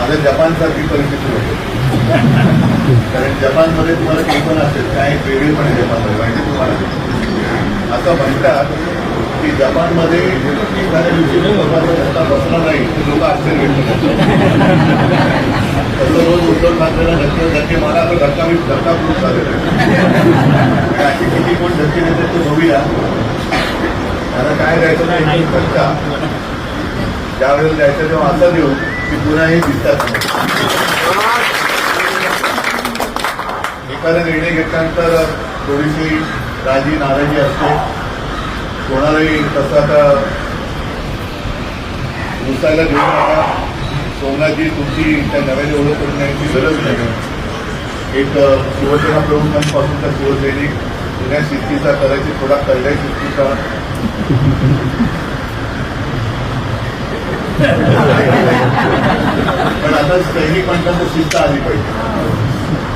माझं जपानसारखी परिस्थिती होते. कारण जपानमध्ये तुम्हाला कल्पना असेल काय वेगळे पण आहे जपानमध्ये माहिती तुम्हाला. असं म्हणतात की जपानमध्ये एखाद्या दिवशी लोकांचा धक्का बसला नाही तर लोक आश्चर्य व्यक्त करतात. तसं रोज उद्धव ठाकरेला धक्के मला तर धक्का प्रूफ झालेला आहे. अशी किती कोण धक्के देतात ते बघूया. मला काय द्यायचं नाही धक्का ज्यावेळेला द्यायचं तेव्हा असं देऊ की पुन्हा हे दिसतात. एखादा निर्णय घेतल्यानंतर थोडीशी राजी नाराजी असते कोणालाही. तसं आता उसायला घेऊन नका. सोमनाथजी तुमची त्या नव्याने ओळख करून द्यायची गरज नाही. एक शिवसेना प्रमुखांपासून तर शिवसैनिक जुन्या शिस्तीचा करायची थोडा करड्या शिस्तीचा पण आता सैनिक माणसांचं शिस्त आली पाहिजे.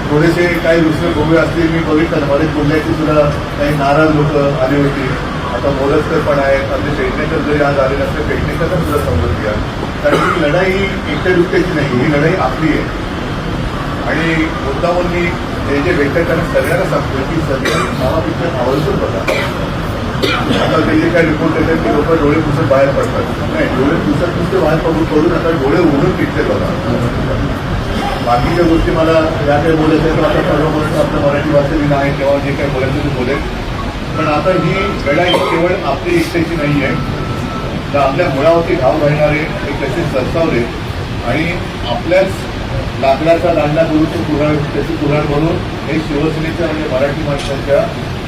थोडेसे काही दुसरे गोवे असतील मी बघितलं बरेच बोलल्याची सुद्धा काही नाराज लोक आली होती. आता मोरजकर पण आहेत. आपले पेडणेकर जरी आज आले नसते पेडणेकरचा सुद्धा समजून घ्या. कारण ही लढाई ही एकट्या दुसऱ्याची नाही. ही लढाई आपली आहे. आणि मुद्दामून मी हे जे भेटतं त्यांना सगळ्यांना सांगतो की सगळ्यांनी नावापेक्षा आवर्जून बघा. आता ते जे काही रिपोर्ट येतात की लोक डोळे पुसत बाहेर पडतात. नाही, डोळे पुसत नुसते बाहेर पडून आता डोळे उघडून पिकते बघा. बाकीच्या गोष्टी मला या काही बोलायचं आहे. आता सर्व आपल्या मराठी भाषेतील आहे तेव्हा जे काही बोलायचं ते बोलेल. पण आता ही लढाई केवळ आपली एकट्याची नाही आहे. तर आपल्या मुळावरती घाव घालणारे एक तसे सरसावले आणि आपल्याच लाकडाचा दांडा करून त्याची कुऱ्हाड बनवून हे शिवसेनेच्या म्हणजे मराठी माणसांच्या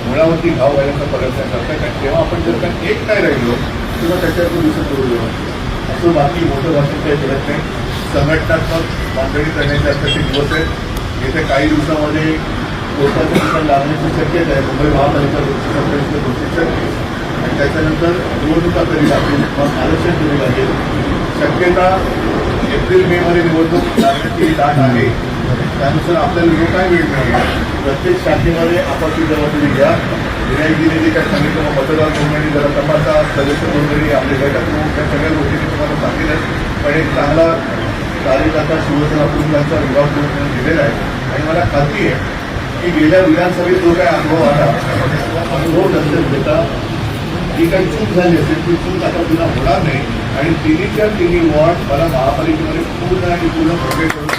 मुळावरती घाव घालण्याचा प्रयत्न करतात. कारण तेव्हा आपण जर का एक नाही राहिलो किंवा त्याच्यावर दिवस करू देऊ असं बाकी मोठं भाषण काही करत नाही. संघटनात्मक बांधणी करण्याचे आता ते दिवस आहेत. येत्या काही दिवसामध्ये कोर्टाचं ठिकाण लागण्याची शक्यता आहे. मुंबई महापालिका कंपनीचं प्रोसिजर आणि त्याच्यानंतर निवडणुका कधी लागतील मग आरक्षण कधी लागेल. शक्यता एप्रिल मे मध्ये निवडणूक लागण्याची दाट आहे. त्यानुसार आपल्याला जो काय वेळ मिळेल प्रत्येक शाखेमध्ये आपापली जबाबदारी घ्या. विनायकजीने जे काय सांगितलं मग मतदार नोंदणी जरा तपासा सदस्य नोंदणी आपले गटात त्या सगळ्या गोष्टी तुम्हाला सांगितलं. पण एक चांगला कार्यकर्ता शिवसेना प्रमुखांचा विभाग म्हणून दिलेला आहे. आणि मला खात्री आहे की गेल्या विधानसभेत जो काय अनुभव आला अनुभव लक्षात घेता जी काही चूक झाली असेल ती चूक आता पुन्हा होणार नाही. आणि तिन्हीच्या तिन्ही वॉर्ड मला महापालिकेमध्ये पूर्ण आणि पूर्ण प्रवेश करून